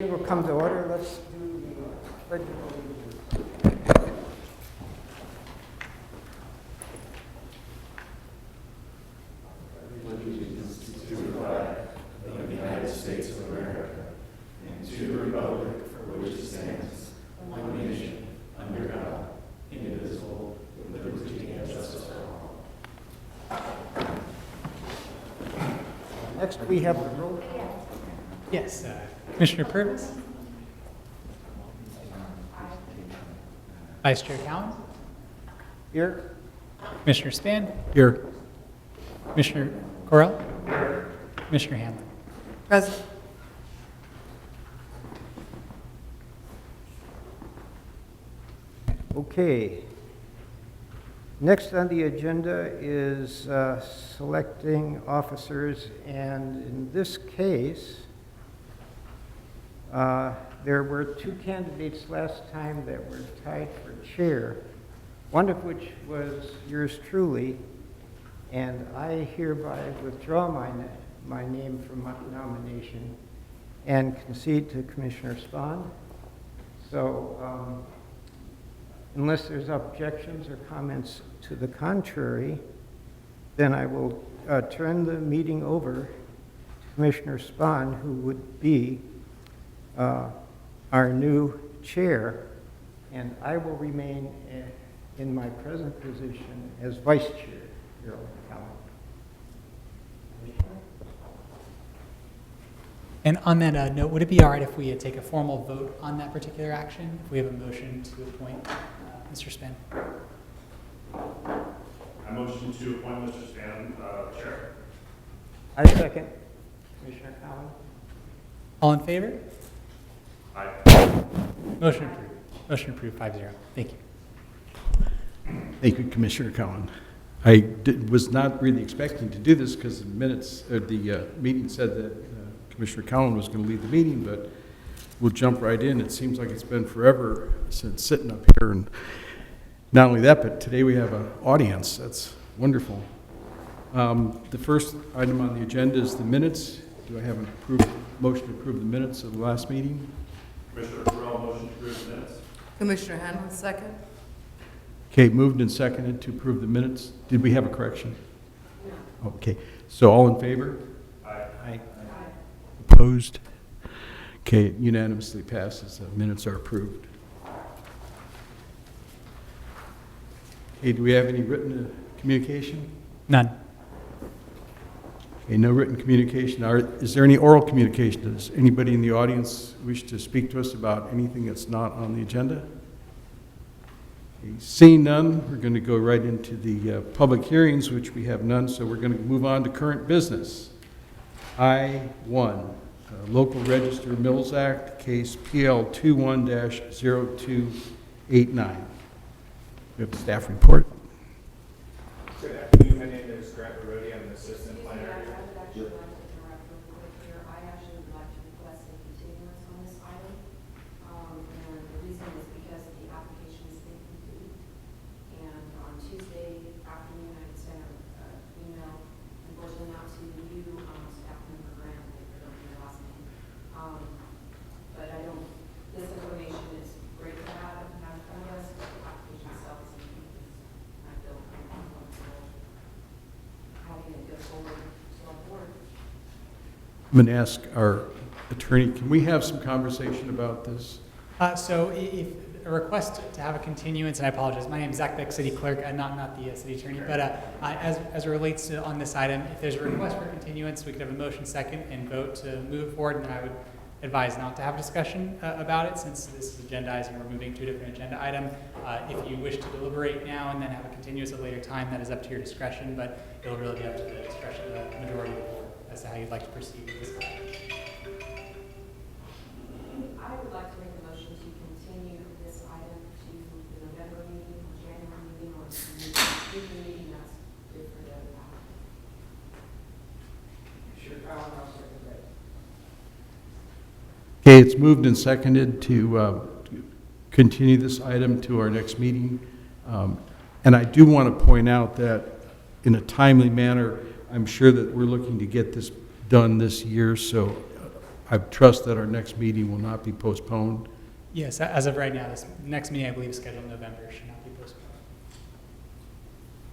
Will come to order. Let's do the pledge of allegiance. Allegiance to the flag of the United States of America and to the republic for which it stands, one nation, under God, indivisible, with liberty and justice for all. Next, we have the roll call. Yes, Commissioner Purvis. Vice Chair Cowan. Here. Commissioner Span. Here. Commissioner Correll. Commissioner Hanlon. Present. Okay. Next on the agenda is selecting officers, and in this case, there were two candidates last time that were tied for chair, one of which was yours truly, and I hereby withdraw my name from my nomination and concede to Commissioner Spahn. So unless there's objections or comments to the contrary, then I will turn the meeting over to Commissioner Spahn, who would be our new chair, and I will remain in my present position as vice chair here on the council. And on that note, would it be all right if we take a formal vote on that particular action? If we have a motion to appoint Mr. Span? I motion to appoint Mr. Span, chair. I second. Commissioner Cowan? All in favor? Aye. Motion approved. Motion approved 5-0. Thank you. Thank you, Commissioner Cowan. I was not really expecting to do this because the minutes, or the meeting said that Commissioner Cowan was going to lead the meeting, but we'll jump right in. It seems like it's been forever since sitting up here, and not only that, but today we have an audience. That's wonderful. The first item on the agenda is the minutes. Do I have a motion to approve the minutes of the last meeting? Commissioner Correll, motion to approve the minutes. Commissioner Hanlon, second. Okay, moved and seconded to approve the minutes. Did we have a correction? No. Okay, so all in favor? Aye. Aye. Opposed? Okay, it unanimously passes. The minutes are approved. Okay, do we have any written communication? None. Okay, no written communication. Is there any oral communication? Does anybody in the audience wish to speak to us about anything that's not on the agenda? Okay, seeing none, we're going to go right into the public hearings, which we have none, so we're going to move on to current business. I-1, Local Register Mills Act, case PL 21-0289. We have a staff report. Good afternoon. My name is Grant Barodi. I'm an assistant planner. I would actually like to interrupt real quick here. I actually would like to request a continuance on this item. And the reason is because the application is incomplete. And on Tuesday afternoon, I had sent an email, unfortunately not to you, staff member Grant, I don't know your last name. But I don't, this information is great to have in front of us. The application itself is incomplete. I feel uncomfortable having it go forward to our board. I'm going to ask our attorney, can we have some conversation about this? So if a request to have a continuance, and I apologize, my name is Zach Beck, city clerk, not the city attorney, but as it relates to on this item, if there's a request for continuance, we could have a motion second and vote to move forward, and then I would advise not to have a discussion about it since this is agendized and we're moving to a different agenda item. If you wish to deliberate now and then have a continuance at a later time, that is up to your discretion, but it'll really be up to the discretion of the majority of the board as to how you'd like to proceed with this item. I would like to make a motion to continue this item to the November meeting, January meeting, or the meeting that's good for the other half. Commissioner Cowan, I'll second that. Okay, it's moved and seconded to continue this item to our next meeting. And I do want to point out that in a timely manner, I'm sure that we're looking to get this done this year, so I trust that our next meeting will not be postponed. Yes, as of right now, this next meeting, I believe, is scheduled in November, should not be postponed.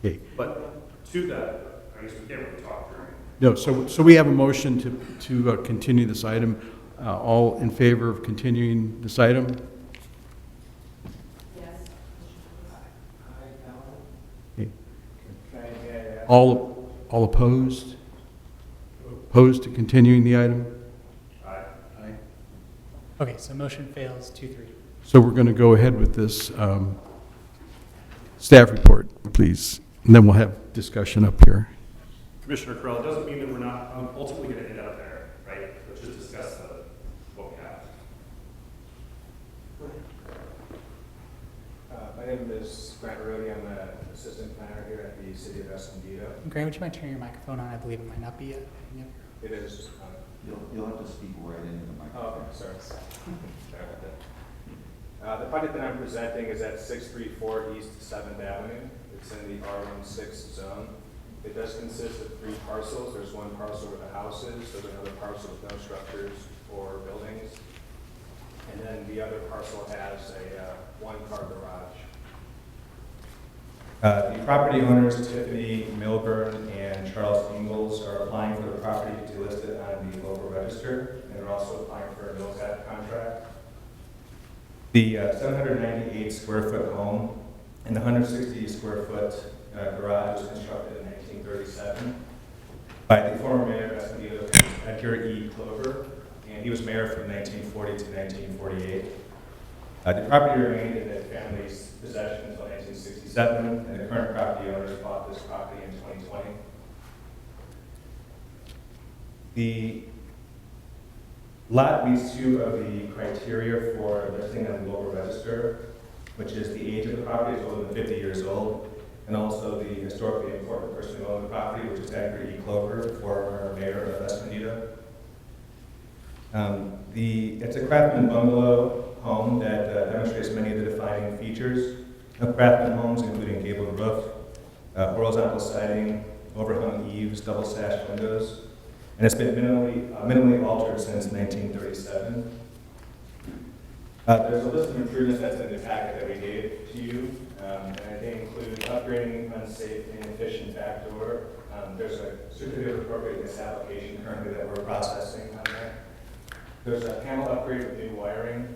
Okay. But to that, I guess we can't really talk during. No, so we have a motion to continue this item. All in favor of continuing this item? Yes. Okay. Can I All opposed? Opposed to continuing the item? Aye. Okay, so motion fails 2-3. So we're going to go ahead with this staff report, please, and then we'll have discussion up here. Commissioner Crowell, it doesn't mean that we're not ultimately going to end up there, right? Let's just discuss what we have. My name is Grant Rody. I'm the assistant planner here at the city of Escondido. Grant, would you mind turning your microphone on? I believe it might not be yet. It is, You'll have to speak right into the oh, microphone. sorry. Sorry about that. The project that I'm presenting is at 634 East 7th Avenue. It's in the R16 zone. It does consist of 3 parcels. There's one parcel with the houses, there's another parcel with no structures or buildings, and then the other parcel has a one-car garage. The property owners, Tiffany Milburn and Charles Ingalls, are applying for the property to be listed on the local register, and they're also applying for a mills act contract. The 798 square foot home and the 160 square foot garage was constructed in 1937 by the former mayor of Escondido, Edgar E. Clover, and he was mayor from 1940 to 1948. The property remained in the family's possession until 1967, and the current property owners bought this property in 2020. The lot meets 2 of the criteria for listing on the local register, which is the age of the property is older than 50 years old, and also the historically important person who owned the property, which is Edgar E. Clover, former mayor of Escondido. It's a Craftsman bungalow home that demonstrates many of the defining features of Craftsman homes, including gabled roof, horizontal siding, overhung eaves, double sash windows, and it's been minimally altered since 1937. There's a list of improvements that's in the packet that we gave to you, and they include upgrading unsafe and inefficient back door. There's a certificate of appropriateness application currently that we're processing on there. There's a panel upgrade with new wiring.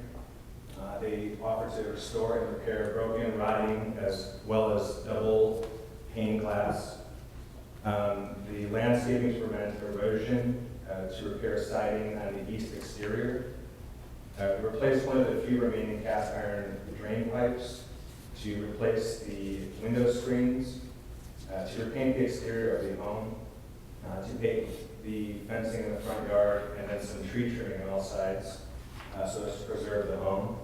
They offer to restore and repair broken, rotting, as well as double pane glass. The landscaping to prevent erosion, to repair siding on the east exterior. We replaced one of the few remaining cast iron drain pipes, to replace the window screens, to repaint the exterior of the home, to paint the fencing in the front yard, and then some tree trimming on all sides, so as to preserve the home.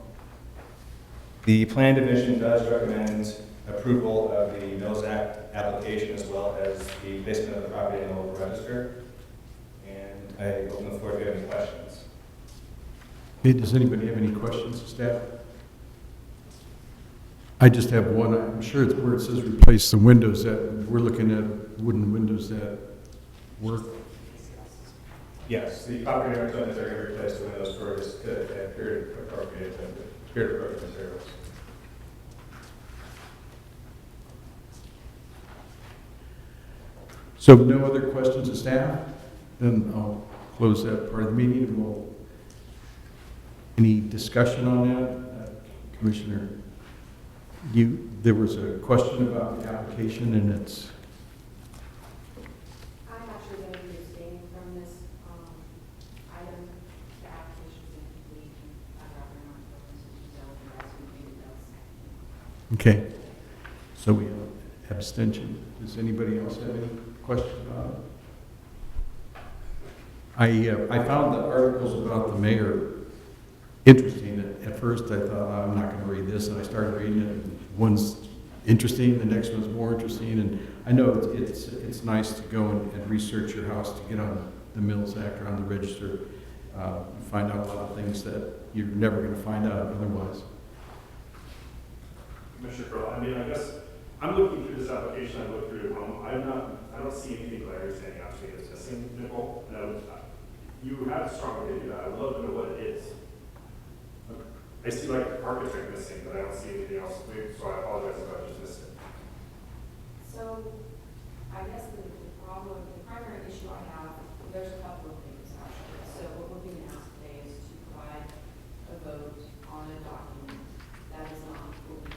The plan division does recommend approval of the Mills Act application as well as the placement of the property in the local register. And I open the floor if you have any questions. Hey, does anybody have any questions of staff? I just have one. I'm sure it's where it says replace the windows, that we're looking at wooden windows that work. Yes, the property owners own that they're going to replace the windows for this period appropriate materials. So no other questions of staff? Then I'll close that part of the meeting and we'll, any discussion on that? Commissioner, there was a question about the application and it's, I'm actually going to be abstaining from this item. The application's incomplete. I'd rather not go into detail with the rest of the details. okay. So we have abstention. Does anybody else have any questions about it? I found the articles about the mayor interesting. At first I thought, I'm not going to read this, and I started reading it. And one's interesting, the next one's more interesting, and I know it's nice to go and research your house to get on the Mills Act or on the register, find out a lot of things that you're never going to find out otherwise. Commissioner Crowell, I mean, I guess I'm looking through this application. I looked through it home. I don't see anything glaring standing out to me that's missing, Nicole. No, you have a strong opinion about it, I would love to know what it is. I see like architect missing, but I don't see anything else, so I apologize if I just missed it. So, I guess the problem, the primary issue I have, there's a couple of things actually. So what we're being asked today is to provide a vote on a document that is not fully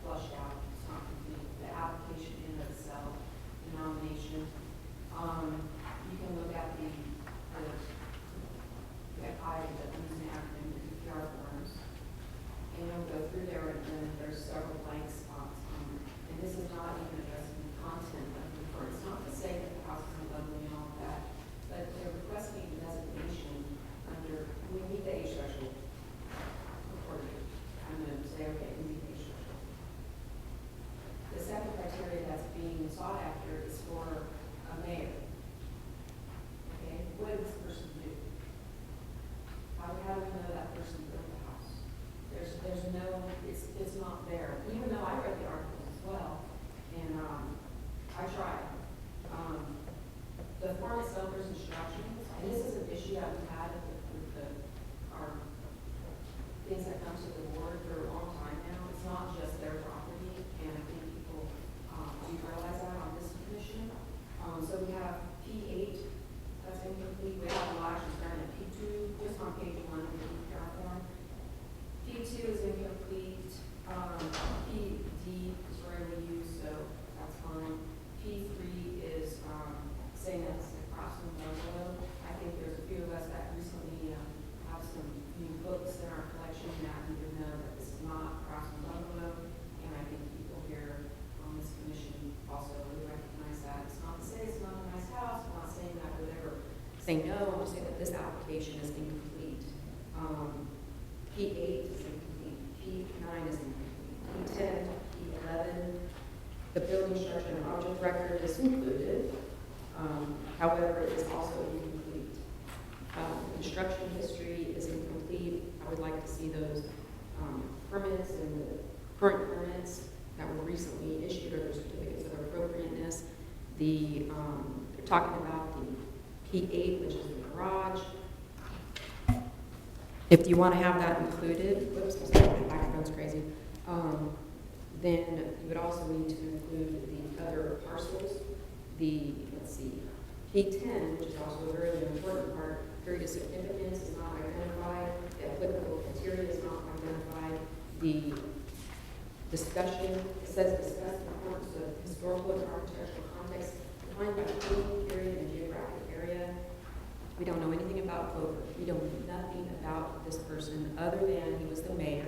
flushed out, it's not complete. The application in itself, the nomination, you can look at the item that I'm using the acronym, the PR forms, and you'll go through there and then there's several blank spots. And this is not even addressing the content of the report. It's not to say that the house is ugly and all of that, but they're requesting designation under, we need the age threshold. I'm going to say, okay, we need the age threshold. The second criteria that's being sought after is for a mayor. Okay, what does this person do? How do we know that person built the house? There's no, it's not there. Even though I read the articles as well, and I tried. The form itself, there's instructions, and this is an issue that we've had with our things that come to the board for a long time now. It's not just their property, and I think people do realize that on this commission. So we have P8, that's incomplete. We have a lot of starting at P2, just on page 1 of the PR form. P2 is incomplete. PD is rarely used, so that's fine. P3 is saying that it's a Craftsman bungalow. I think there's a few of us that recently have some new books in our collection that need to know that this is not Craftsman bungalow, and I think people here on this commission also really recognize that. It's not to say it's not a nice house, I'm not saying that or whatever. Say no, I'm just saying that this application is incomplete. P8 is incomplete, P9 is incomplete, P10, P11, the building structure and object record is included. However, it is also incomplete. Construction history is incomplete. I would like to see those permits and the current permits that were recently issued or their certificates of appropriateness. They're talking about the P8, which is the garage. If you want to have that included, whoops, I'm sorry, my microphone's crazy. Then you would also need to include the other parcels. Let's see, P10, which is also a very important part, period of significance is not identified, the applicable criteria is not identified, the discussion, it says discuss the importance of historical and architectural context defined by time, period, and geographic area. We don't know anything about Clover. We don't know nothing about this person other than he was the mayor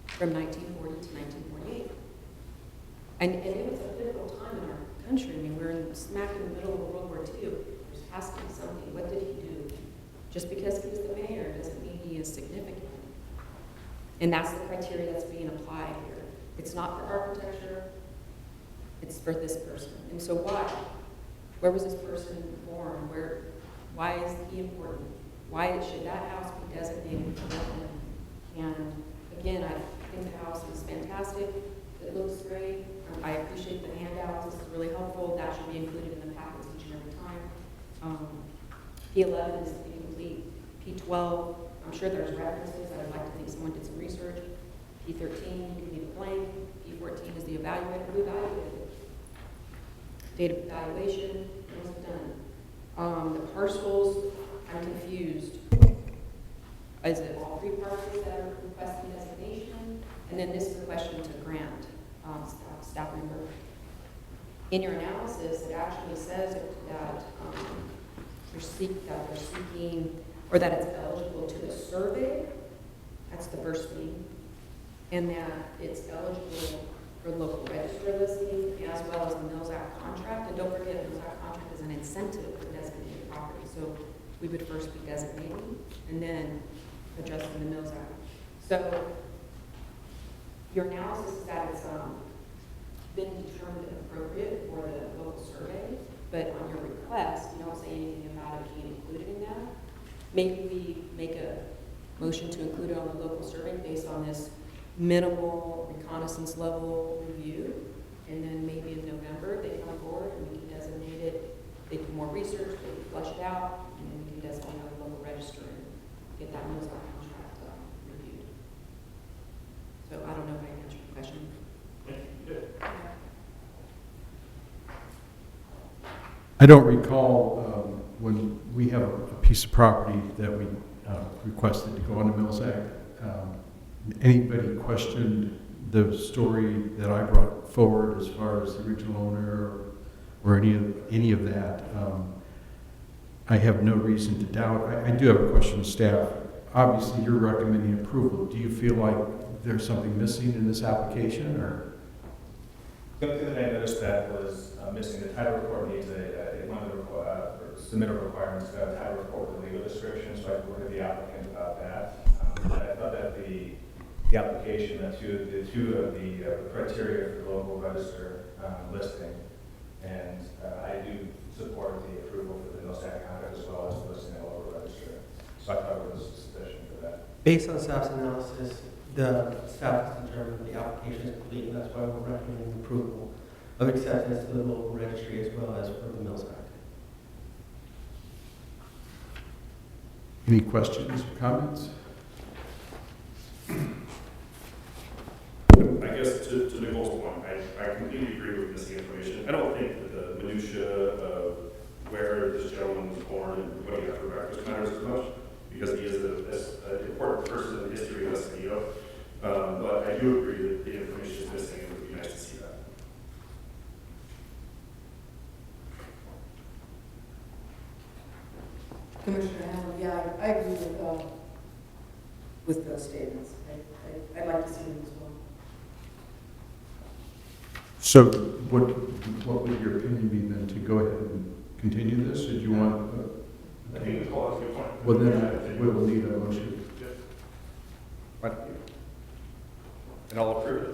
from 1940 to 1948. And it was a pivotal time in our country. I mean, we're smack in the middle of World War II. There has to be something. What did he do? Just because he was the mayor doesn't mean he is significant. And that's the criteria that's being applied here. It's not for architecture. It's for this person. And so why? Where was this person born? Why is he important? Why should that house be designated for him? And again, I think the house is fantastic. It looks great. I appreciate the handouts. This is really helpful. That should be included in the packets each and every time. P11 is incomplete. P12, I'm sure there's references. I would like to think someone did some research. P13, you can leave it blank. P14 is the evaluator. Who evaluated it? Date of evaluation, what was done? The parcels, I'm confused. Is it all 3 parcels that are requesting designation? And then this is a question to grant staff member. In your analysis, it actually says that they're seeking, or that it's eligible to the survey. That's the first thing. And that it's eligible for local register listing as well as the Mills Act contract. And don't forget, the Mills Act contract is an incentive for designated property. So we would first be designating and then adjusting the Mills Act. So your analysis is that it's been determined appropriate for the local survey, but on your request, you don't say anything about it being included in that. Maybe we make a motion to include it on the local survey based on this minimal reconnaissance level review, and then maybe in November they come forward and we can designate it. They do more research, they flush it out, and then we can designate on the local register and get that mills act contract reviewed. So I don't know if I answered your question. I don't recall when we have a piece of property that we requested to go on the Mills Act, anybody questioned the story that I brought forward as far as the original owner or any of that. I have no reason to doubt. I do have a question of staff. Obviously, you're recommending approval. Do you feel like there's something missing in this application, or? The only thing that I noticed that was missing, the title report needs one of the submittal requirements to have a title report with a legal description, so I worked with the applicant about that. I thought that the application, the two of the criteria for the local register listing, and I do support the approval for the Mills Act contract as well as listing the local register. So I thought it was sufficient for that. Based on staff's analysis, the staff has determined the application is complete, and that's why we're recommending approval of acceptance to the local registry as well as for the Mills Act. Any questions or comments? I guess to Nicole's point, I completely agree with missing information. I don't think that the minutia of where this gentleman was born and what he got for breakfast matters as much, because he is an important person in the history of Escondido. But I do agree that the information is missing, and it would be nice to see that. Commissioner Hamlin, yeah, I agree with those statements. I'd like to see them as well. So what would your opinion be then, to go ahead and continue this, or do you want? I think the call is a good point. Well, then we will need a motion. Why don't you? And I'll approve it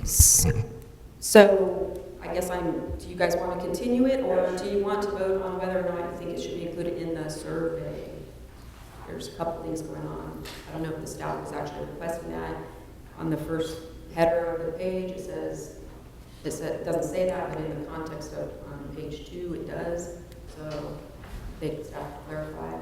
this time. So I guess do you guys want to continue it, or do you want to vote on whether or not you think it should be included in the survey? There's a couple things going on. I don't know if the staff was actually requesting that. On the first header of the page, it doesn't say that, but in the context of on page 2, it does. So I think staff to clarify.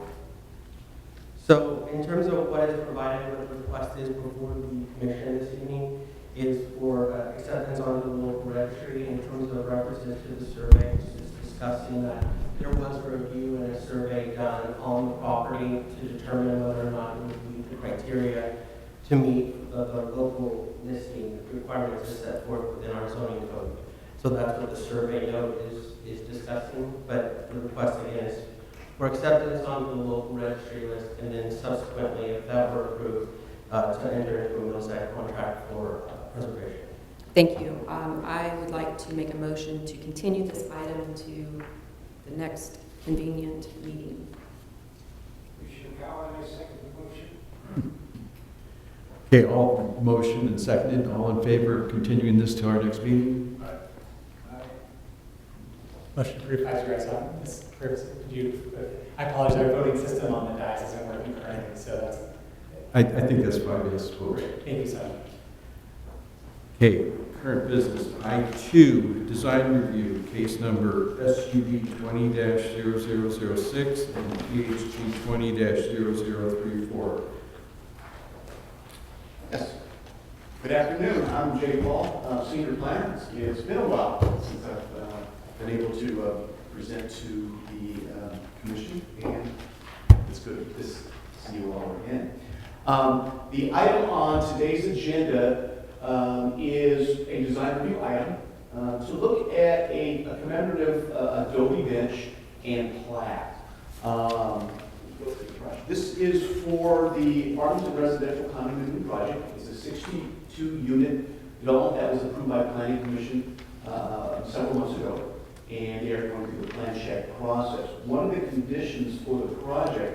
So in terms of what is provided, what the request is before the commission this evening is for acceptance onto the local registry in terms of references to the survey. Just discussing that there was a review and a survey done on the property to determine whether or not it would meet the criteria to meet the local listing requirements as set forth within our zoning code. So that's what the survey note is discussing. But the request again is for acceptance onto the local registry list, and then subsequently, if that were approved, to enter into a Mills Act contract for preservation. Thank you. I would like to make a motion to continue this item to the next convenient meeting. Commissioner Cowan, I second the motion. Okay, all motion and seconded. All in favor of continuing this to our next meeting? Motion approved 5-0. Ms. Curtis, could you, I apologize, our voting system on the dice isn't working currently, so that's. I think that's 5 yes vote. Thank you so much. Okay, current business, I-2, design review, case number SUD 20-0006 and PHG 20-0034. Yes. Good afternoon. I'm Jay Wall, senior planner. It's been a while since I've been able to present to the commission, and it's good to see you all again. The item on today's agenda is a design review item to look at a commemorative adobe bench and plaque. This is for the Arlington Residential Condominium Project. It's a 62-unit development that was approved by the Planning Commission several months ago, and they are going through the plan check process. One of the conditions for the project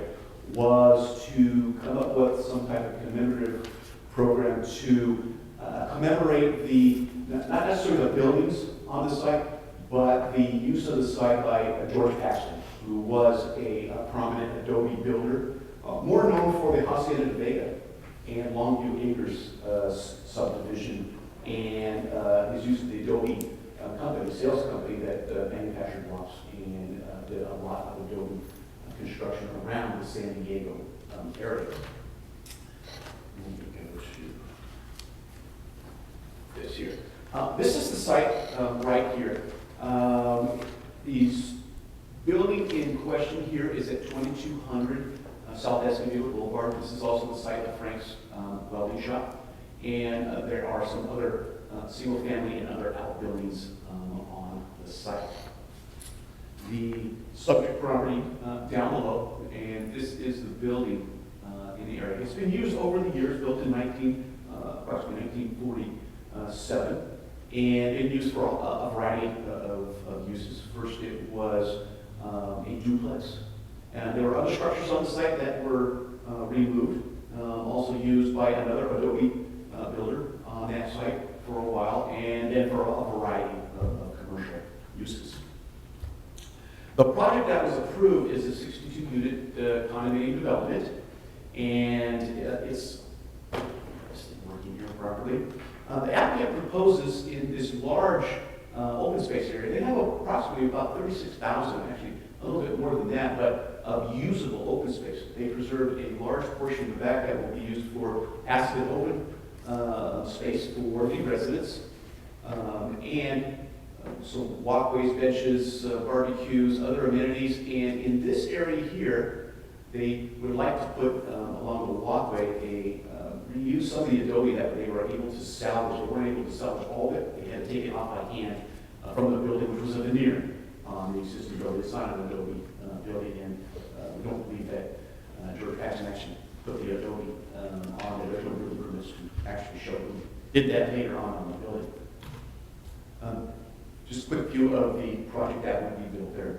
was to come up with some type of commemorative program to commemorate not necessarily the buildings on the site, but the use of the site by George Paxton, who was a prominent adobe builder, more known for the Hacienda de Vega and Longview Acres subdivision, and his use of the adobe company, sales company that manufactured blocks and did a lot of adobe construction around the San Diego area. Let me go to this here. This is the site right here. The building in question here is at 2200 South Escondido Boulevard. This is also the site of Frank's welding shop. And there are some other single-family and other outbuildings on the site. The subject property down below, and this is the building in the area. It's been used over the years, built in approximately 1947, and in use for a variety of uses. First, it was a duplex, and there were other structures on the site that were removed, also used by another Adobe builder on that site for a while, and then for a variety of commercial uses. The project that was approved is a 62-unit condominium development, and it's working here properly. The applicant proposes in this large open space area, they have approximately about 36,000, actually a little bit more than that, but of usable open space. They preserved a large portion of the back that will be used for passive open space for the residents, and some walkways, benches, barbecues, other amenities. And in this area here, they would like to put along the walkway reuse some of the adobe that they were able to salvage. They weren't able to salvage all of it. They had to take it off by hand from the building, which was a veneer on the existing building. It's not an adobe building, and we don't believe that George Paxson actually put the adobe on there. There's no really permits to actually show who did that later on the building. Just a quick view of the project that would be built there.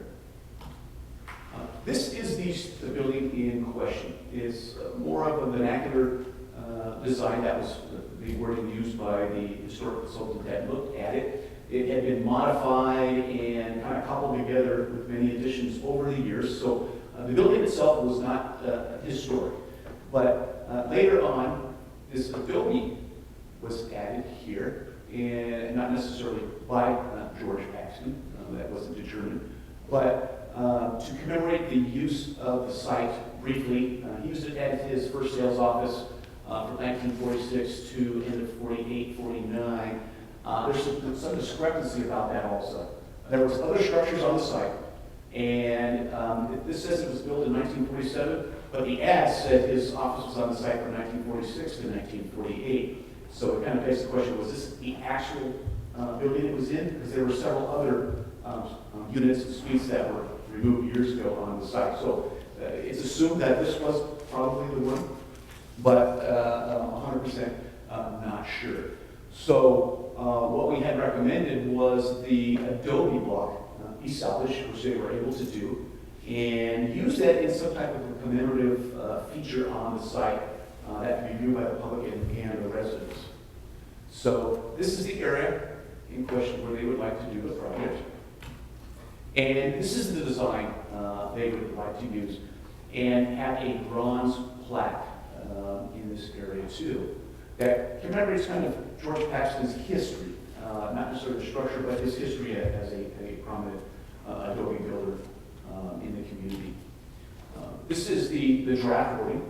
This is the building in question. It's more of a vernacular design. That was the wording used by the historic consultant that looked at it. It had been modified and kind of coupled together with many additions over the years. So the building itself was not historic. But later on, this adobe was added here, and not necessarily by George Paxson, that wasn't determined, but to commemorate the use of the site briefly, he used it at his first sales office from 1946 to end of 48, 49. There's some discrepancy about that also. There was other structures on the site, and this says it was built in 1947, but the ad said his office was on the site from 1946 to 1948. So it kind of begs the question, was this the actual building it was in? Because there were several other units and suites that were removed years ago on the site. So it's assumed that this was probably the one, but 100% not sure. So what we had recommended was the adobe block be salvaged, which they were able to do, and use that in some type of a commemorative feature on the site that can be viewed by the public and the residents. So this is the area in question where they would like to do the project. And this is the design they would like to use, and have a bronze plaque in this area too that commemorates kind of George Paxton's history, not necessarily the structure, but his history as a prominent adobe builder in the community. This is the draft wording.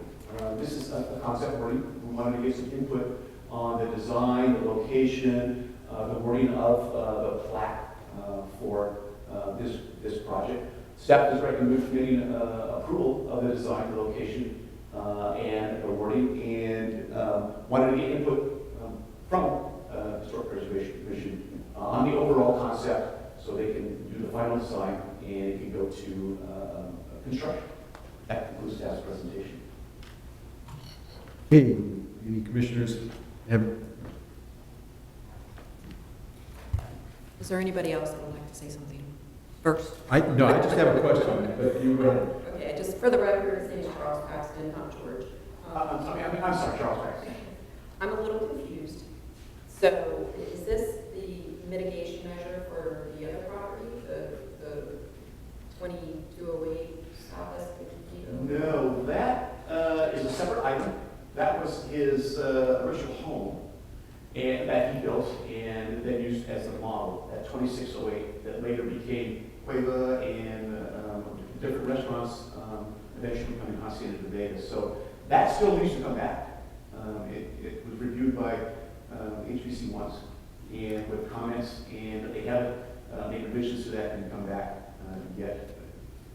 This is a concept wording. We wanted to get some input on the design, the location, the wording of the plaque for this project. Staff is recommending approval of the design, the location, and the wording, and wanted to get input from Historic Preservation Commission on the overall concept, so they can do the final design and it can go to construction. That concludes staff's presentation. Okay, any commissioners have? Is there anybody else that would like to say something first? No, I just have a question, but you go ahead. Okay, just for the record, his name is Charles Paxton, not George. I'm sorry, Charles Paxton. I'm a little confused. So is this the mitigation measure for the other property, the 2208 South Escondido? No, that is a separate item. That was his original home, and that he built and then used as the model at 2608 that later became Cueva and different restaurants eventually becoming hacienda de vegas. So that still needs to come back. It was reviewed by HBC once, and with comments, and they haven't made revisions to that and come back yet.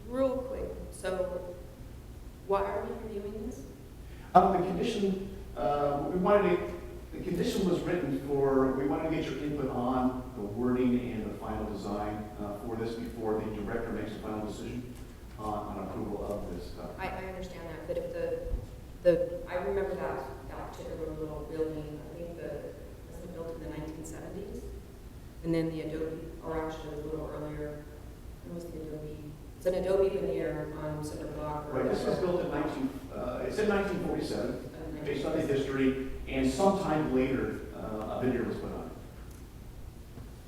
Real quick, so why are we reviewing this? The condition, the condition was written for, we wanted to get your input on the wording and the final design for this before the director makes a final decision on approval of this. I understand that, but if I remember that particular little building, I think was it built in the 1970s? And then the adobe, or actually a little earlier, when was the adobe? It's an adobe veneer on Cinder Block. Right, this was built in it said 1947, based on the history, and sometime later, a veneer was put on.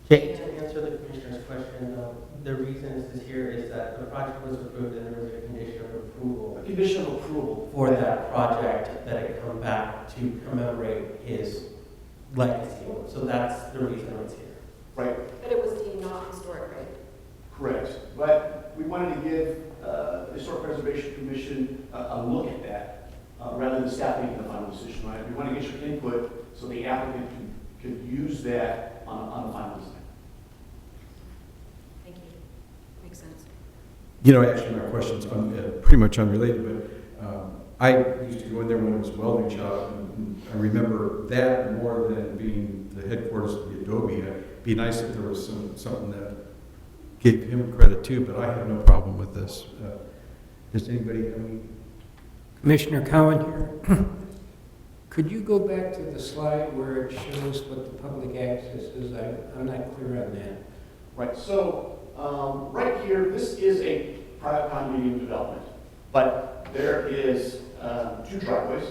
Jay, to answer the commissioner's question, the reason this is here is that the project was approved and there was a condition of approval A condition of approval. for that project that it come back to commemorate his legacy. So that's the reason it's here. Right, But it was deemed not historic, right? correct. But we wanted to give the Historic Preservation Commission a look at that, rather than staff making the final decision, right? We want to get your input so the applicant could use that on the final design. Thank you. Makes sense. You know, actually, my question's pretty much unrelated, but I used to go in there when it was a welding shop, and I remember that more than being the headquarters of the Adobe. It'd be nice if there was something that gave him credit too, but I have no problem with this. Does anybody have any? Commissioner Cowan here. Could you go back to the slide where it shows what the public access is? I'm not clear on that. Right, so right here, this is a private condominium development, but there is two driveways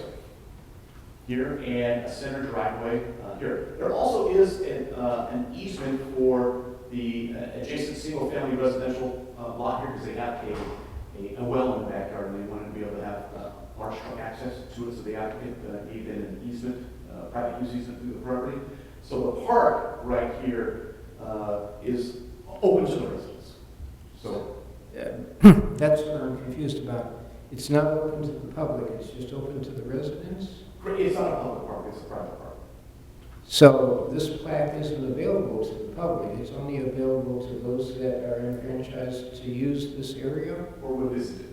here and a center driveway here. There also is an easement for the adjacent single-family residential lot here because they have a well in the backyard and they wanted to be able to have large truck access to it, so the applicant needed an easement, private use easement through the property. So the park right here is open to the residents. So That's what I'm confused about. It's not open to the public, it's just open to the residents? it's not a public park, it's a private park. So this plaque isn't available to the public, it's only available to those that are enfranchised to use this area? Or would visit it.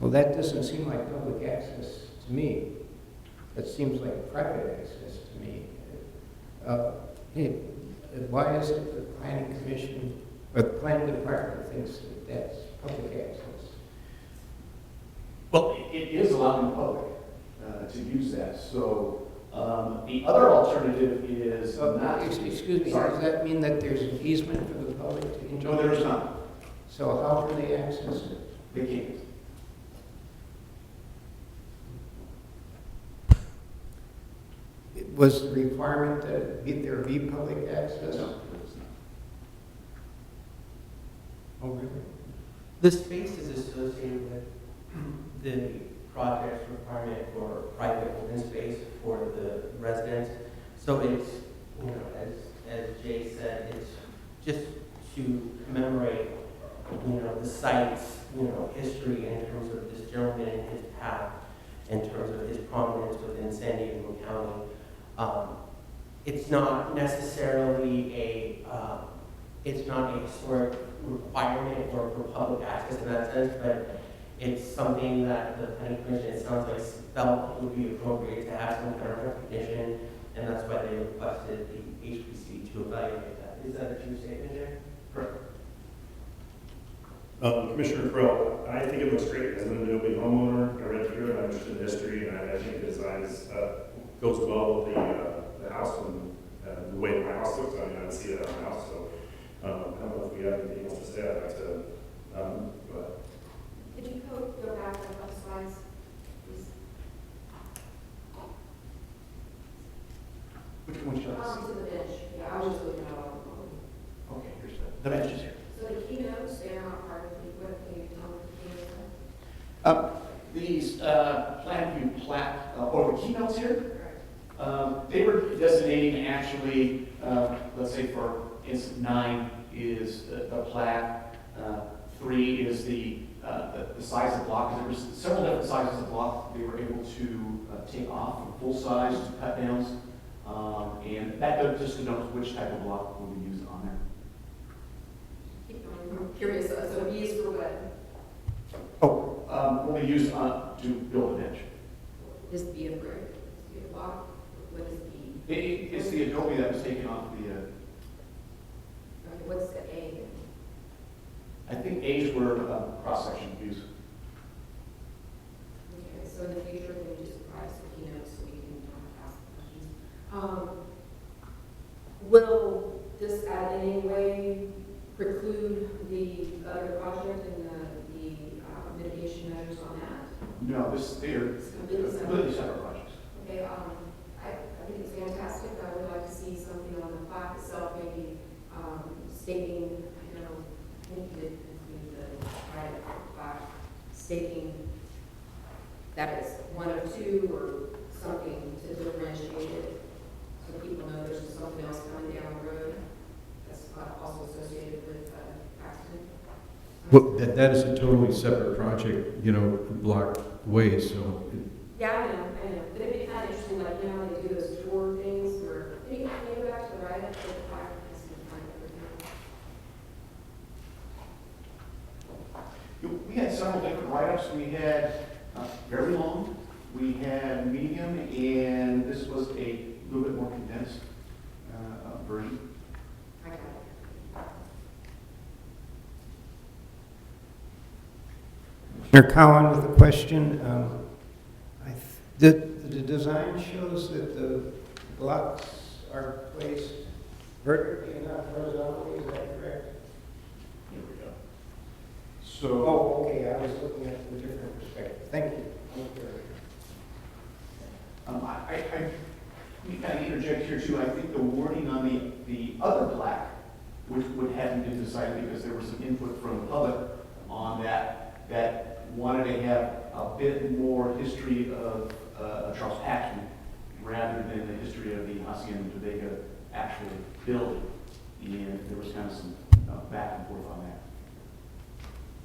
Well, that doesn't seem like public access to me. That seems like private access to me. Why is it the planning commission, or the planning department thinks that that's public access? Well, it is allowed in the public to use that. So the other alternative is not. Excuse me, Sorry. does that mean that there's an easement for the public to enjoy? No, there is not. So how can they access it? They can't. Was the requirement that there be public access? No, it is not. Oh, really? The space is associated with the project's requirement for private open space for the residents. So it's, you know, as Jay said, it's just to commemorate, you know, the site's, you know, history in terms of this gentleman and his path, in terms of his prominence within San Diego County. It's not necessarily it's not a historic requirement or for public access in that sense, but it's something that the planning commission, it sounds like, felt it would be appropriate to have some kind of recognition, and that's why they requested the HPC to evaluate that. Is that a true statement, Jay? Correct. Commissioner Crow, I think it looks great. As an Adobe homeowner, I read through it, I understood the history, and I think the design goes well with the house and the way my house looks. I mean, I don't see that on the house, so I don't know if we have anything else to say. I'd like to go ahead. Could you go back a couple slides, please? Which one should I see? To the bench. Yeah, I was just looking at all of them. Okay, here's the benches here. So the keynotes, they are not part of the, what can you tell me the keynotes are? These plan view plat, or the keynotes here, Correct. they were designating actually, let's say for instance, 9 is the plat, 3 is the size of block. There was several different sizes of block they were able to take off from full size to cut downs. And that just denotes which type of block will be used on there. I'm curious, so B is for what? Will be used to build an edge. Is B a brick? Is B a block? What is B? It's the adobe that was taken off the, Okay, what's the A? I think A's were cross-section views. Okay, so in the future, we just provide some keynotes so we can ask questions. Will this at any way preclude the other project and the mitigation measures on that? No, they're It's completely separate. completely separate projects. Okay, I think it's fantastic. I would like to see something on the plaque itself, maybe stating, I think you did include the private plaque, stating that it's one of two or something to differentiate it, so people know there's something else coming down the road that's also associated with accident. Well, that is a totally separate project, block away, so. Yeah, I know. But it'd be kind of interesting, like, they do those tour things where, can you go back to the right up to the plaque? We had several different write-ups. We had very long, we had medium, and this was a little bit more condensed version. I got it. Commissioner Cowan with a question. The design shows that the blocks are placed vertically, not horizontally, is that correct? Here we go. Oh, okay, I was looking at it from a different perspective. Thank you. We kind of interject here too. I think the wording on the other plaque, which would hadn't been decided because there was some input from the public on that wanted to have a bit more history of Charles Paxman rather than the history of the Hacienda Bodega actual building. And there was kind of some back and forth on that.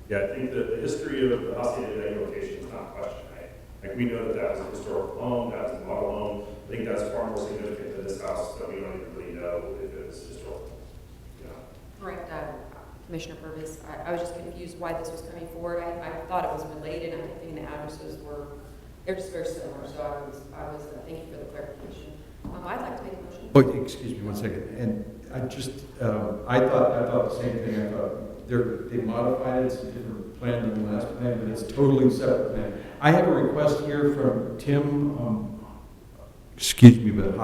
Yeah, I think that the history of the Hacienda Bodega location is not questioned, right? Like, we know that that was a historical home, that was a model home. I think that's far more significant to this house that we don't even really know if it was historical. Correct, Commissioner Purvis. I was just confused why this was coming forward. I thought it was related, and I think the addresses they're just very similar, so I was thank you for the clarification. I'd like to make a motion. Oh, excuse me 1 second. And I just, I thought the same thing. I thought they modified it. It's a different plan than the last plan, but it's a totally separate plan. I have a request here from Tim, excuse me, but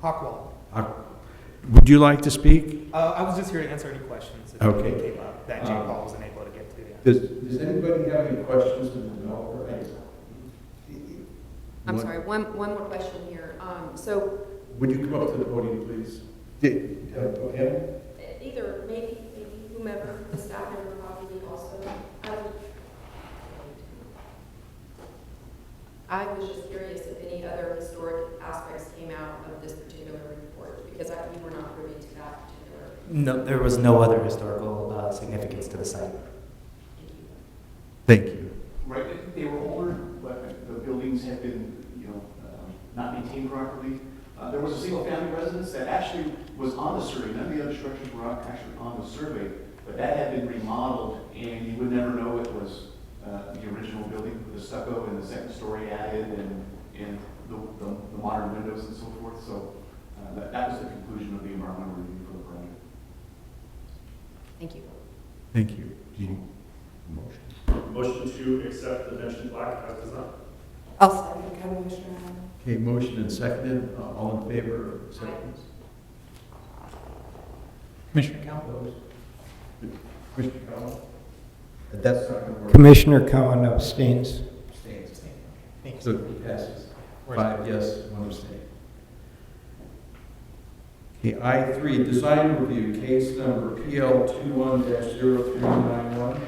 Hockwell. Would you like to speak? I was just here to answer any questions that Okay. came up that Jane Paul wasn't able to get to. Yeah. Does anybody have any questions of the developer? I'm sorry, one more question here. So Would you come up to the podium, please? Okay. either maybe whomever, the staff member probably also. I was just curious if any other historic aspects came out of this particular report, because we were not privy to that particular. No, there was no other historical significance to the site. Thank you. Right, they were older, but the buildings had been, not maintained properly. There was a single-family residence that actually was on the survey. None of the other structures were actually on the survey, but that had been remodeled, and you would never know it was the original building with the stucco and the second story added, and the modern windows and so forth. So that was the conclusion of the environmental review for the project. Thank you. Thank you. Do you motion? Motion to accept the mentioned plaque as designed. I'll second Commissioner. Okay, motion and seconded. All in favor of acceptance? Commissioner Cowan? Opposed? Commissioner Cowan? That's not going to work. Commissioner Cowan abstains. Abstains. Thank you. So it passes. 5 yes, 1 abstain. Okay, I3, design review, case number PL 21-0391.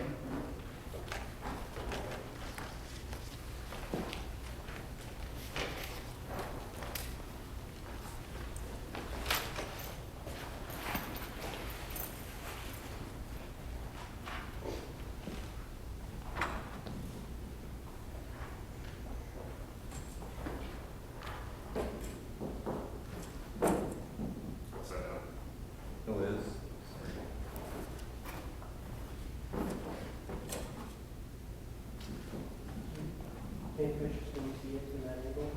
Hey, Commissioners, can you see it from that angle?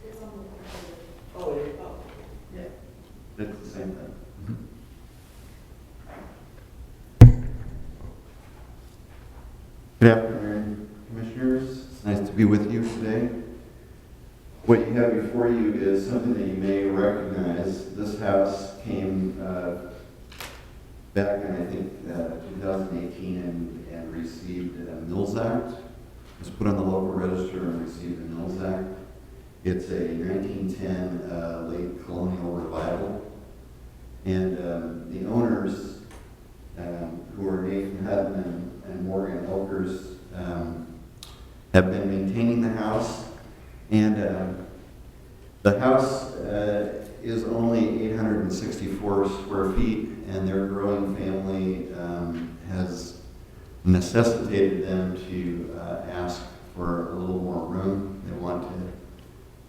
It's on the. Oh, it is, oh. Yeah. It's the same thing. Good afternoon, Commissioners. It's nice to be with you today. What you have before you is something that you may recognize. This house came back in, I think, 2018 and received a Mills Act. It was put on the local register and received a Mills Act. It's a 1910 late colonial revival. And the owners, who are Nathan Hutton and Morgan Elkers, have been maintaining the house. And the house is only 864 square feet, and their growing family has necessitated them to ask for a little more room. They want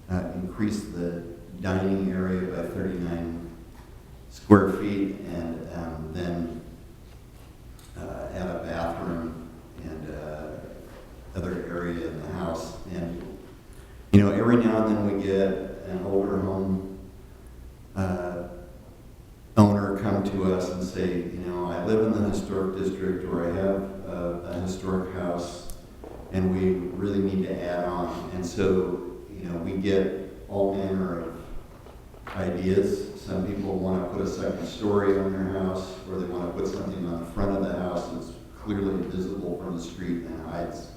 to increase the dining area by 39 square feet, and then add a bathroom and other area in the house. And you know, every now and then we get an older home owner come to us and say, you know, I live in the historic district, or I have a historic house, and we really need to add on. And so, you know, we get all manner of ideas. Some people want to put a second story on their house, or they want to put something on the front of the house that's clearly visible from the street and hides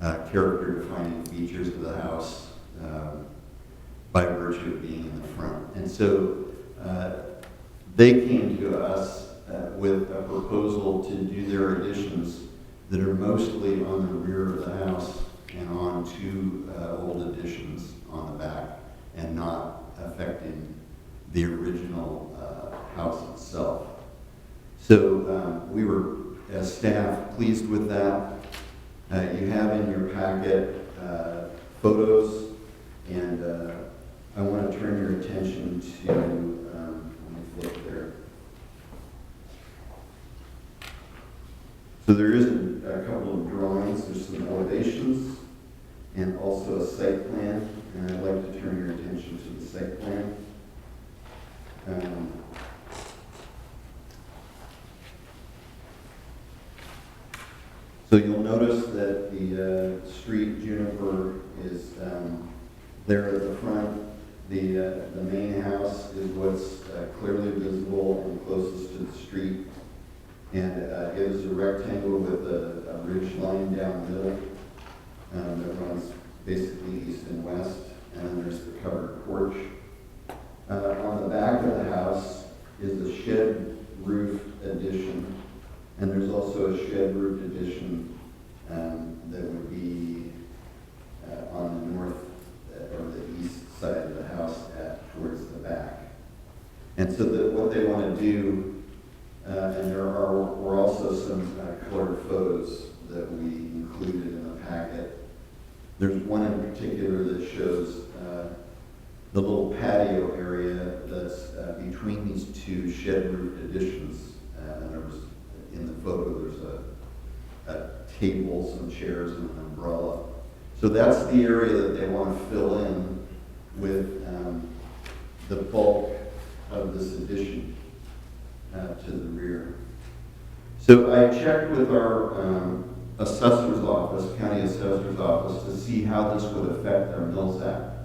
character-defining features of the house by virtue of being in the front. And so they came to us with a proposal to do their additions that are mostly on the rear of the house and on two old additions on the back, and not affecting the original house itself. So we were, as staff, pleased with that. You have in your packet photos, and I want to turn your attention to, let me flip there. So there is a couple of drawings, there's some elevations, and also a site plan, and I'd like to turn your attention to the site plan. So you'll notice that the street juniper is there at the front. The main house is what's clearly visible and closest to the street. And it is a rectangle with a ridge line down the middle that runs basically east and west. And then there's the covered porch. On the back of the house is a shed roof addition. And there's also a shed roof addition that would be on the north or the east side of the house towards the back. And so what they want to do, and were also some colored photos that we included in the packet. There's one in particular that shows the little patio area that's between these two shed roof additions. And there was, in the photo, there's a table, some chairs, and an umbrella. So that's the area that they want to fill in with the bulk of this addition to the rear. So I checked with our assessor's office, county assessor's office, to see how this would affect our Mills Act.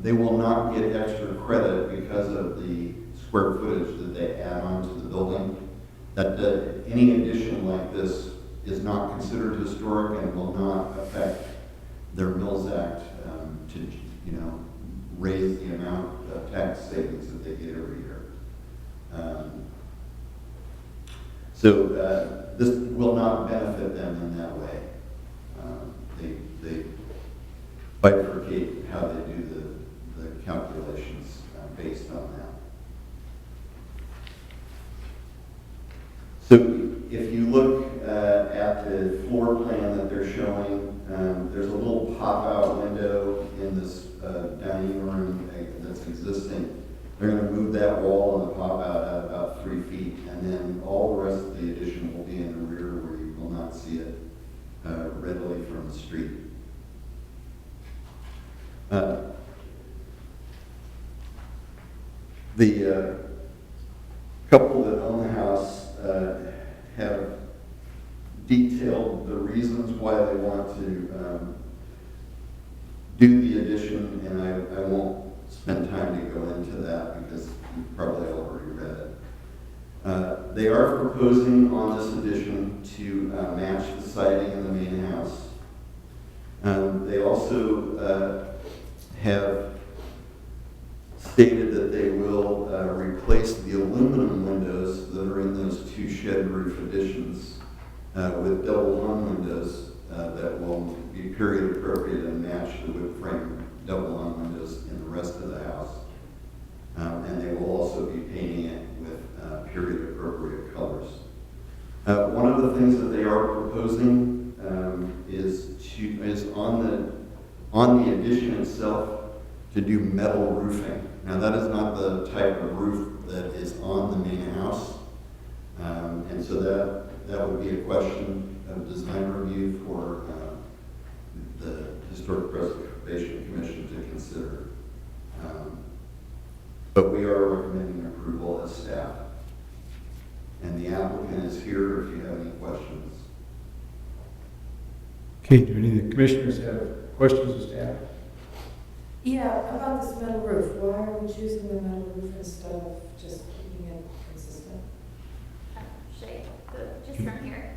They will not get extra credit because of the square footage that they add on to the building. That any addition like this is not considered historic and will not affect their Mills Act to, you know, raise the amount of tax savings that they get every year. So this will not benefit them in that way. They bifurcate how they do the calculations based on that. So if you look at the floor plan that they're showing, there's a little pop-out window in this dining room that's existing. They're going to move that wall and the pop-out out about 3 feet, and then all the rest of the addition will be in the rear where you will not see it readily from the street. The couple that own the house have detailed the reasons why they want to do the addition, and I won't spend time to go into that because you've probably already read it. They are proposing on this addition to match the siding in the main house. They also have stated that they will replace the aluminum windows that are in those two shed roof additions with double hung windows that will be period appropriate and match the wood frame double hung windows in the rest of the house. And they will also be painting it with period appropriate colors. One of the things that they are proposing is on the addition itself to do metal roofing. Now that is not the type of roof that is on the main house, and so that would be a question of design review for the Historic Preservation Commission to consider. But we are recommending approval as staff. And the applicant is here if you have any questions. Okay, do any of the commissioners have questions of staff? Yeah, about this metal roof, why are we choosing the metal roof instead of just keeping it consistent? Should I go just from here?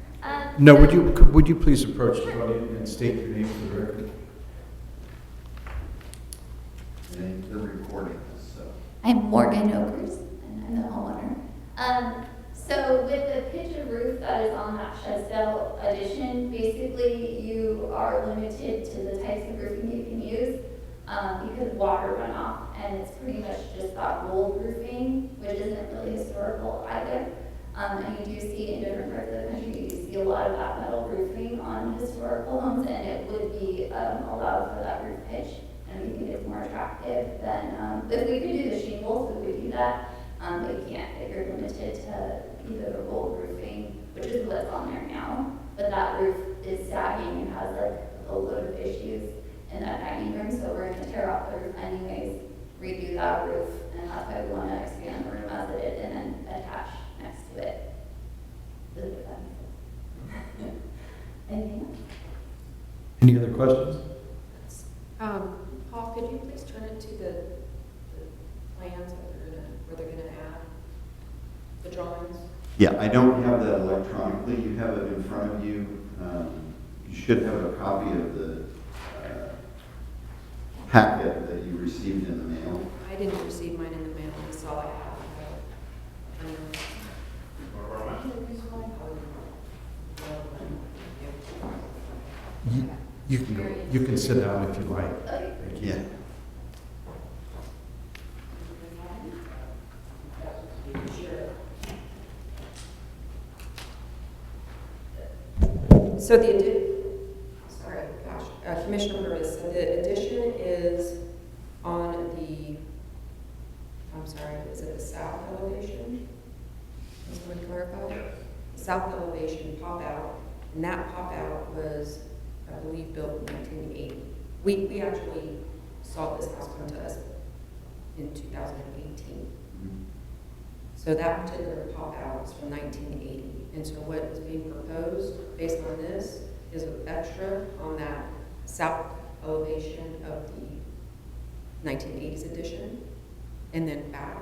No, So- would you please approach the podium and state your name for the record? And they're recording this, so. I'm Morgan Okers, and I'm the homeowner. So with the pitch of roof that is on that shed style addition, basically you are limited to the types of roofing you can use because water runoff, and it's pretty much just that rolled roofing, which isn't really historical either. And you do see in different parts of the country, you do see a lot of that metal roofing on historical homes, and it would be allowed for that roof pitch. And we think it's more attractive than, if we could do the shingles, we would do that. But you can't, if you're limited to either the rolled roofing, which is what's on there now, but that roof is sagging and has like a load of issues in that dining room, so we're gonna tear off the roof anyways, redo that roof, and that's why we wanna expand the room as it is and then attach next to it. Does it make sense? Anything else? Any other questions? Paul, could you please turn it to the plans where they're gonna add the drawings? Yeah, I don't have that electronically. You have it in front of you. You should have a copy of the packet that you received in the mail. I didn't receive mine in the mail, that's all I have. You can go. You can sit down if you like. Yeah. So Commissioner Purvis, so the addition is on the, I'm sorry, is it the south elevation? Just want to clarify? Yes. The south elevation pop out, and that pop out was, I believe, built in 1980. We actually saw this house come to us in 2018. So that particular pop out is from 1980. And so what is being proposed based on this is an extra on that south elevation of the 1980s edition and then back.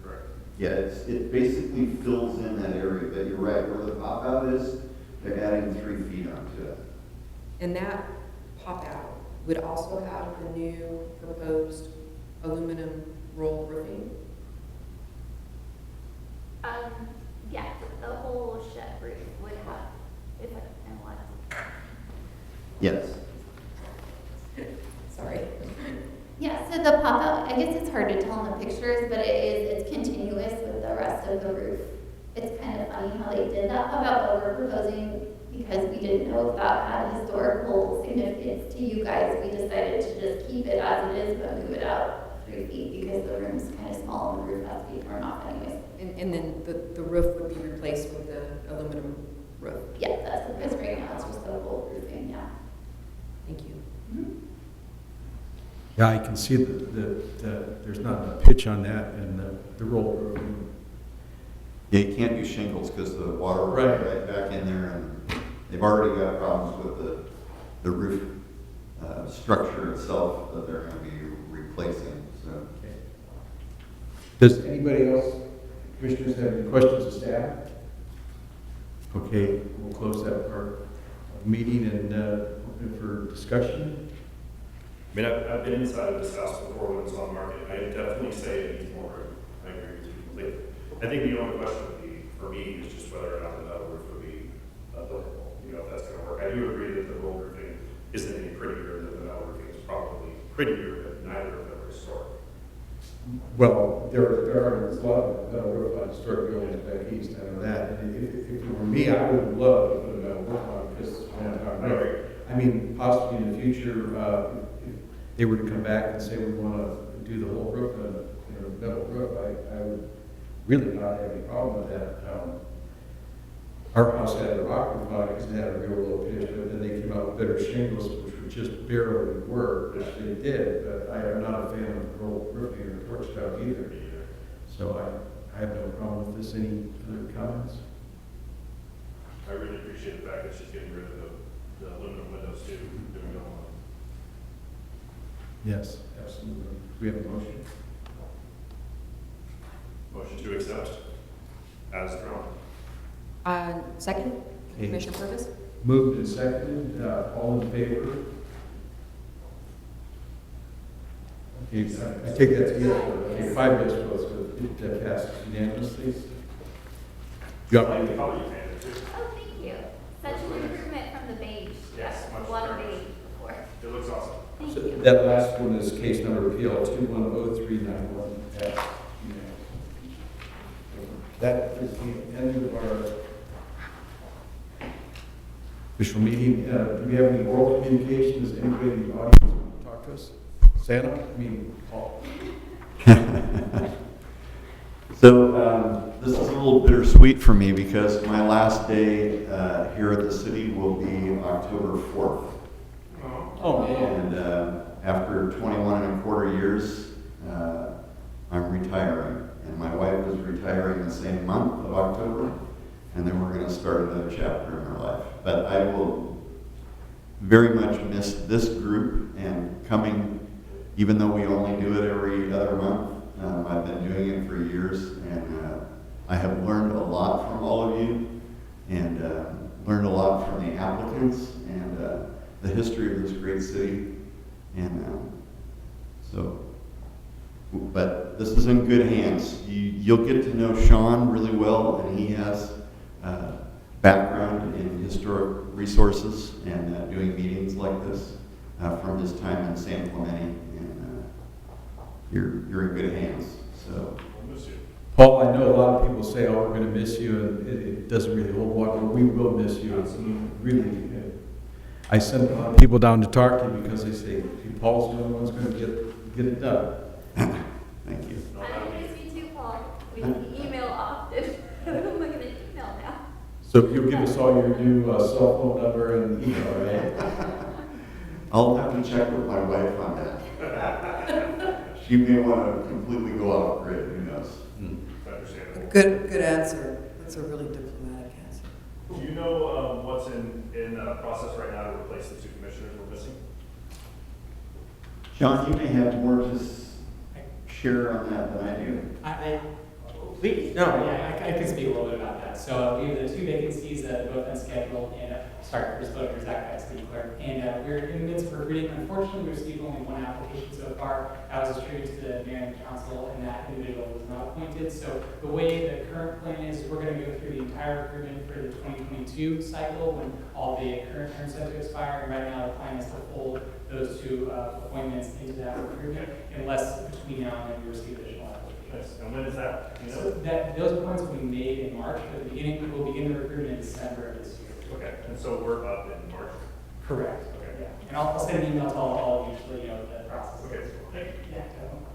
Correct. Yeah, it basically fills in that area, but you're right, where the pop out is, they're adding 3 feet onto it. And that pop out would also have the new proposed aluminum roll roofing. Yeah, the whole shed roof would have, if it, and what? Yes. Sorry. Yeah, so the pop-out, I guess it's hard to tell in the pictures, but it's continuous with the rest of the roof. It's kind of funny how they did that pop-out, but we're proposing, because we didn't know if that had historical significance to you guys, we decided to just keep it as it is, but move it out 3 feet, because the room's kind of small and the roof has to be torn off anyways. And then the roof would be replaced with the aluminum roof. Yeah, that's what it is right now, it's just the whole roofing, yeah. Thank you. Yeah, I can see that there's not enough pitch on that and the roll roof. Yeah, you can't do shingles because the water will Right. right back in there, and they've already got problems with the roof structure itself that they're going to be replacing, so. Okay. Does anybody else, commissioners, have any questions of staff? Okay, we'll close that part of the meeting and open for discussion. I mean, I've been inside of this house before when it was on the market. I definitely say it needs more room. I agree with you completely. I think the only question would be, for me, is just whether or not the metal roof would be applicable. You know, if that's going to work. I do agree that the roll roofing isn't any prettier than the metal roofing. It's probably prettier, but neither of them are historic. Well, there are a lot of metal roof on historic buildings back east, I know that. And if it were me, I would love to put a metal roof on because I mean, possibly in the future, if they were to come back and say we want to do the whole roof in a metal roof, I would really not have any problem with that. Our house had a rock roof on it because it had a real low pitch, but then they came out with better shingles, which would just barely work, which they did. But I am not a fan of roll roofing or torch tile either. So I have no problem with this. Any other comments? I really appreciate the fact that she's getting rid of the aluminum windows too. Doing it all. Yes, absolutely. We have a motion. Motion to accept as drawn. Second, Okay. Commissioner Purvis? Moved and seconded, all in favor? Okay, I take that to be, okay, 5 yes votes, so it passes unanimously. You I have- think probably you can too. Oh, thank you. Such an improvement from the beige. Yes, much A lot of better. beige before. It looks awesome. Thank So you. that last one is case number PL 210391. Passed unanimously. That is the end of our official meeting. Do we have any oral communications? Anybody in the audience want to talk to us? Santa? I mean, Paul. So this is a little bittersweet for me because my last day here at the city will be October 4th. Oh, man. And after 21 and a quarter years, I'm retiring. And my wife is retiring the same month of October. And then we're going to start another chapter in our life. But I will very much miss this group and coming, even though we only do it every other month. I've been doing it for years, and I have learned a lot from all of you, and learned a lot from the applicants, and the history of this great city. And but this is in good hands. You'll get to know Sean really well, and he has background in historic resources and doing meetings like this from his time in San Clemente. You're in good hands. So, We'll miss you. Paul, I know a lot of people say, "Oh, we're going to miss you," and it doesn't really hold water. We will miss you. It's really. I send a lot of people down to talk to you because they say Paul's the only one's going to get it done. thank you. I miss you too, Paul. We email often. Who am I going to email now? So you'll give us all your new cell phone number and email, right? I'll have to check with my wife on that. She may want to completely go off grid. Who knows? Understandable. Good answer. That's a really diplomatic answer. Do you know what's in process right now to replace the 2 commissioners we're missing? John, you may have more to share on that than I do. Please. No, yeah, I can speak a little bit about that. So we have the 2 vacancies that both been scheduled, and for disclosure, Zach Beck, city clerk, and we're in the midst of recruiting. Unfortunately, we received only 1 application so far. That was distributed to the mayor and council, and that individual was not appointed. So the way the current plan is, we're going to go through the entire recruitment for the 2022 cycle when all the current terms set to expire. And right now, the plan is to fold those 2 appointments into that recruitment, unless between now and then we receive additional applications. And when is that? You know? So those appointments will be made in March, but we'll begin the recruitment in December of this year. Okay, and so we're up in March. Correct. Okay. Yeah. And I'll send an email to all of you to let you know the process. Okay. Thank you. Yeah, definitely.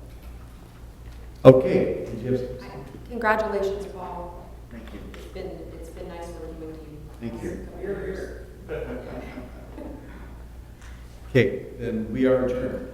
Okay. Did you have something? Congratulations, Paul. Thank you. It's been nice working with you. Thank you. Okay, then we are adjourned.